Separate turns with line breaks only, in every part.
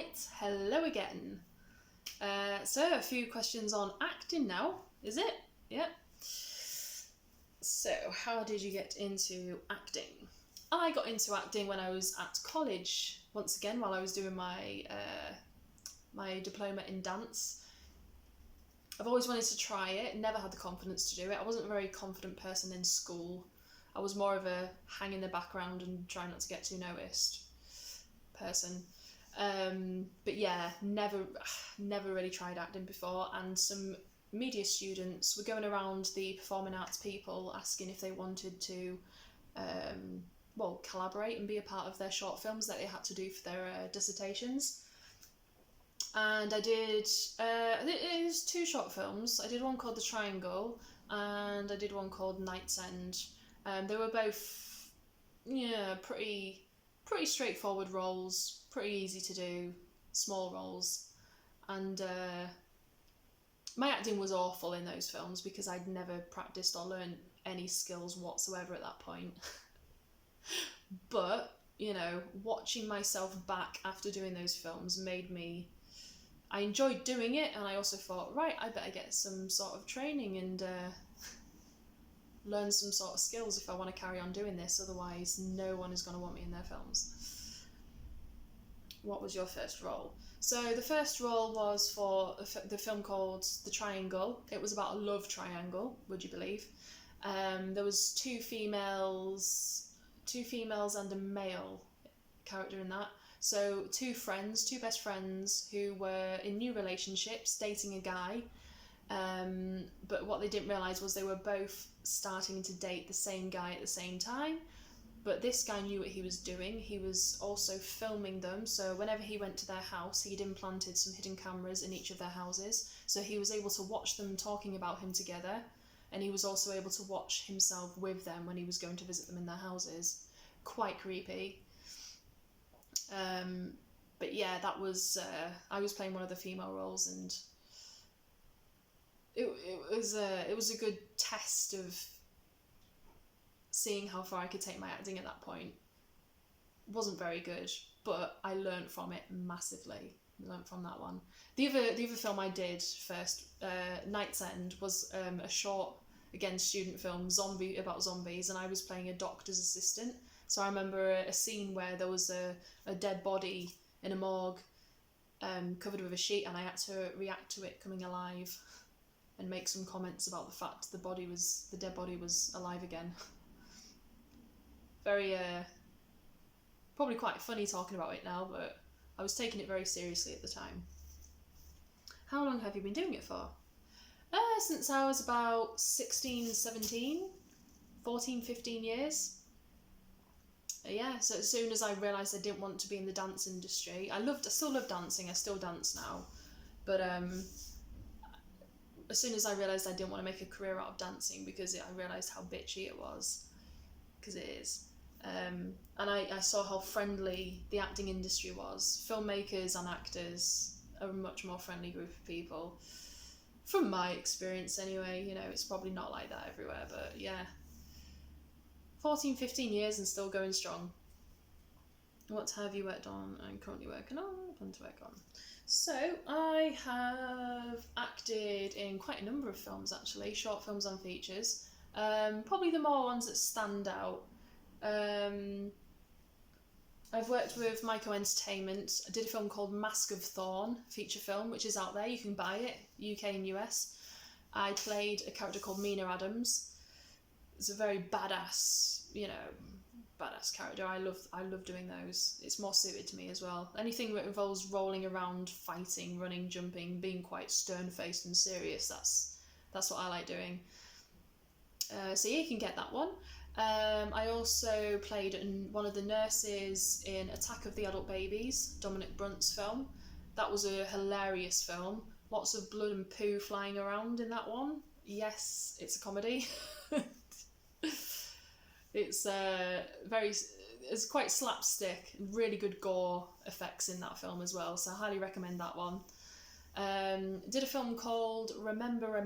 Right, hello again. So a few questions on acting now, is it? Yeah. So, how did you get into acting? I got into acting when I was at college, once again, while I was doing my diploma in dance. I've always wanted to try it, never had the confidence to do it. I wasn't a very confident person in school. I was more of a hang in the background and try not to get too noticed person. But yeah, never really tried acting before, and some media students were going around the performing arts people asking if they wanted to collaborate and be a part of their short films that they had to do for their dissertations. And I did it was 2 short films. I did one called The Triangle and I did one called Night's End. They were both pretty straightforward roles, pretty easy to do, small roles. And my acting was awful in those films because I'd never practiced or learned any skills whatsoever at that point. But, watching myself back after doing those films I enjoyed doing it, and I also thought, right, I better get some sort of training and learn some sort of skills if I want to carry on doing this, otherwise no one is going to want me in their films. What was your first role? So the first role was for the film called The Triangle. It was about a love triangle, would you believe? There was two females and a male character in that. So two best friends who were in new relationships, dating a guy. But what they didn't realise was they were both starting to date the same guy at the same time. But this guy knew what he was doing. He was also filming them. So whenever he went to their house, he'd implanted some hidden cameras in each of their houses. So he was able to watch them talking about him together. And he was also able to watch himself with them when he was going to visit them in their houses. Quite creepy. But yeah, that was I was playing one of the female roles, and it was a good test of seeing how far I could take my acting at that point. It wasn't very good, but I learnt from it massively. Learnt from that one. The other film I did first, Night's End, was a short, again, student film, about zombies, and I was playing a doctor's assistant. So I remember a scene where there was a dead body in a morgue, covered with a sheet, and I had to react to it coming alive and make some comments about the fact the dead body was alive again. Very, probably quite funny talking about it now, but I was taking it very seriously at the time. How long have you been doing it for? Since I was about 16, 17, 14, 15 years. Yeah, so as soon as I realised I didn't want to be in the dance industry, I still love dancing, I still dance now, but as soon as I realised I didn't want to make a career out of dancing because I realised how bitchy it was, because it is, and I saw how friendly the acting industry was. Filmmakers and actors are a much more friendly group of people, from my experience anyway. It's probably not like that everywhere, but yeah. 14, 15 years and still going strong. What have you worked on and currently working on? Plan to work on. So I have acted in quite a number of films, actually, short films and features. Probably the more ones that stand out. I've worked with Myco Entertainment. I did a film called Mask of Thorn, feature film, which is out there. You can buy it, UK and US. I played a character called Mina Adams. It's a very badass character. I love doing those. It's more suited to me as well. Anything that involves rolling around, fighting, running, jumping, being quite stern-faced and serious, that's what I like doing. So yeah, you can get that one. I also played one of the nurses in Attack of the Adult Babies, Dominic Brunt's film. That was a hilarious film. Lots of blood and poo flying around in that one. Yes, it's a comedy. It's quite slapstick, really good gore effects in that film as well, so I highly recommend that one. Did a film called Remember,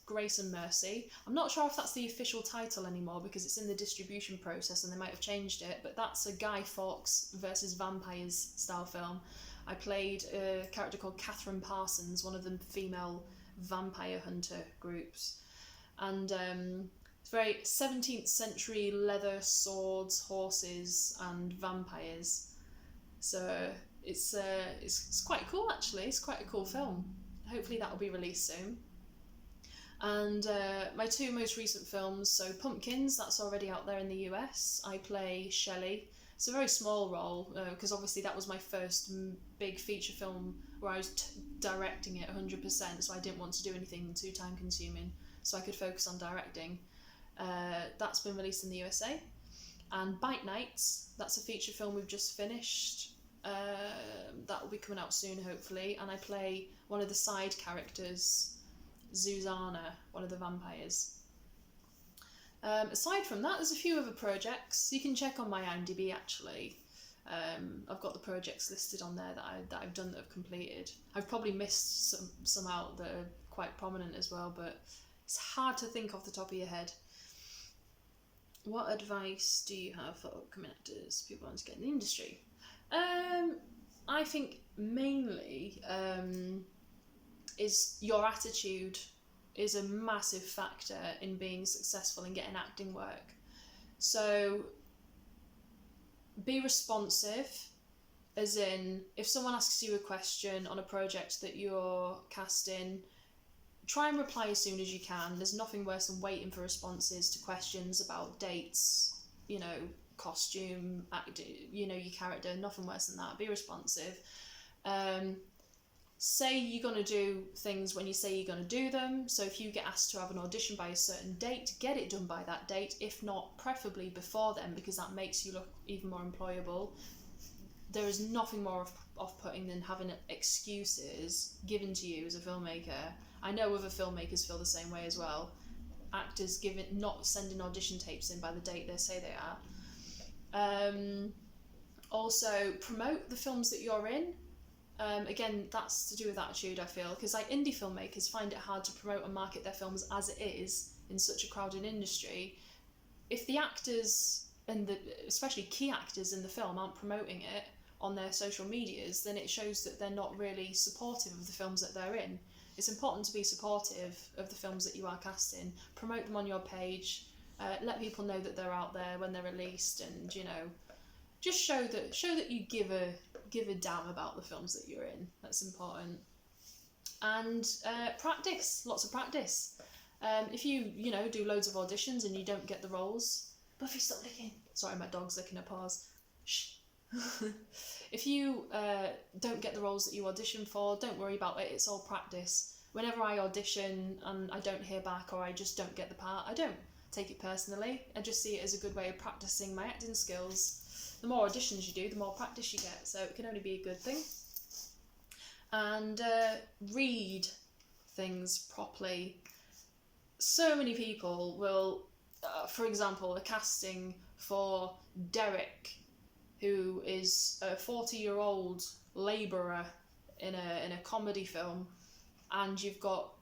Grace and Mercy. I'm not sure if that's the official title anymore because it's in the distribution process and they might have changed it, but that's a Guy Fawkes versus vampires style film. I played a character called Catherine Parsons, one of the female vampire hunter groups. And it's very 17th century leather, swords, horses, and vampires. So it's quite cool, actually. It's quite a cool film. Hopefully that will be released soon. And my two most recent films, so Pumpkins, that's already out there in the US. I play Shelley. It's a very small role, because obviously that was my first big feature film where I was directing it 100%, so I didn't want to do anything too time consuming, so I could focus on directing. That's been released in the USA. And Bite Nights, that's a feature film we've just finished. That will be coming out soon, hopefully. And I play one of the side characters, Susanna, one of the vampires. Aside from that, there's a few other projects. You can check on my IMDb, actually. I've got the projects listed on there that I've done that I've completed. I've probably missed some out that are quite prominent as well, but it's hard to think off the top of your head. What advice do you have for upcoming actors, people wanting to get in the industry? I think mainly is your attitude is a massive factor in being successful in getting acting work. So be responsive, as in if someone asks you a question on a project that you're casting, try and reply as soon as you can. There's nothing worse than waiting for responses to questions about dates, costume, your character, nothing worse than that. Be responsive. Say you're going to do things when you say you're going to do them. So if you get asked to have an audition by a certain date, get it done by that date. If not, preferably before then, because that makes you look even more employable. There is nothing more off-putting than having excuses given to you as a filmmaker. I know other filmmakers feel the same way as well. Actors not sending audition tapes in by the date they say they are. Also, promote the films that you're in. Again, that's to do with attitude, I feel, because indie filmmakers find it hard to promote and market their films as it is in such a crowded industry. If the actors, and especially key actors in the film, aren't promoting it on their social medias, then it shows that they're not really supportive of the films that they're in. It's important to be supportive of the films that you are casting. Promote them on your page. Let people know that they're out there when they're released, and just show that you give a damn about the films that you're in. That's important. And practice, lots of practice. If you do loads of auditions and you don't get the roles, Buffy, stop licking. Sorry, my dog's licking her paws. Shh. If you don't get the roles that you audition for, don't worry about it. It's all practice. Whenever I audition and I don't hear back or I just don't get the part, I don't take it personally. I just see it as a good way of practicing my acting skills. The more auditions you do, the more practice you get, so it can only be a good thing. And read things properly. So many people will, for example, a casting for Derek, who is a 40-year-old labourer in a comedy film, and you've got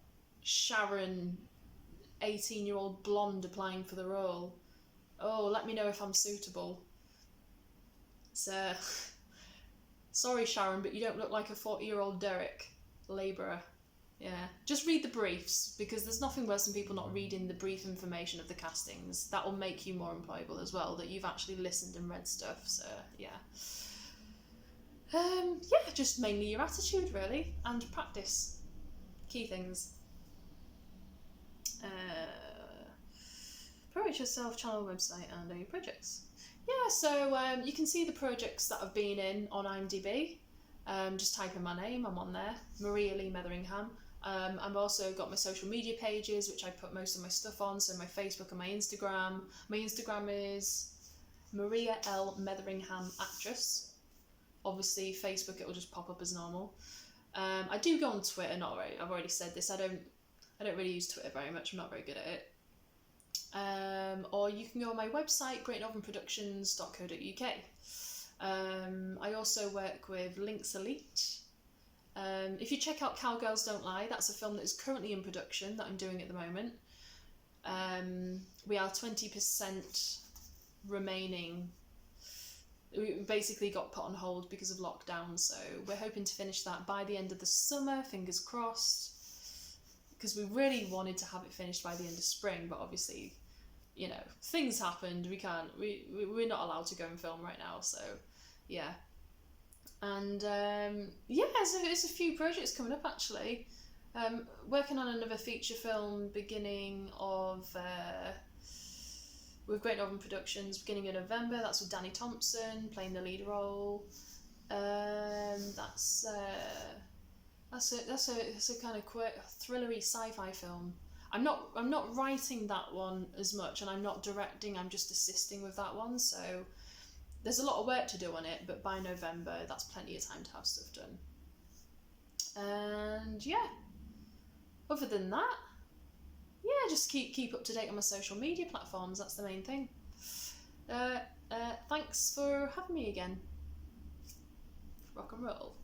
Sharon, 18-year-old blonde, applying for the role. Oh, let me know if I'm suitable. So, sorry Sharon, but you don't look like a 40-year-old Derek labourer. Yeah, just read the briefs, because there's nothing worse than people not reading the brief information of the castings. That will make you more employable as well, that you've actually listened and read stuff, so yeah. Yeah, just mainly your attitude, really, and practice. Key things. Promote yourself, channel, website, and your projects. Yeah, so you can see the projects that I've been in on IMDb. Just type in my name, I'm on there, Maria Lee Metheringham. I've also got my social media pages, which I put most of my stuff on, so my Facebook and my Instagram. My Instagram is Maria L. Metheringham Actress. Obviously, Facebook, it will just pop up as normal. I do go on Twitter, I've already said this, I don't really use Twitter very much, I'm not very good at it. Or you can go on my website, greatnorthernproductions.co.uk. I also work with Links Elite. If you check out Cowgirls Don't Lie, that's a film that is currently in production that I'm doing at the moment. We are 20% remaining we basically got put on hold because of lockdown, so we're hoping to finish that by the end of the summer, fingers crossed, because we really wanted to have it finished by the end of spring, but obviously, you know, things happened. We're not allowed to go and film right now, so yeah. And yeah, there's a few projects coming up actually. Working on another feature film beginning of with Great Northern Productions, beginning of November. That's with Danny Thompson playing the lead role. That's a kind of quick thrillery sci-fi film. I'm not writing that one as much, and I'm not directing. I'm just assisting with that one. So there's a lot of work to do on it, but by November, that's plenty of time to have stuff done. And yeah, other than that, yeah, just keep up to date on my social media platforms. That's the main thing. Thanks for having me again. Rock and roll.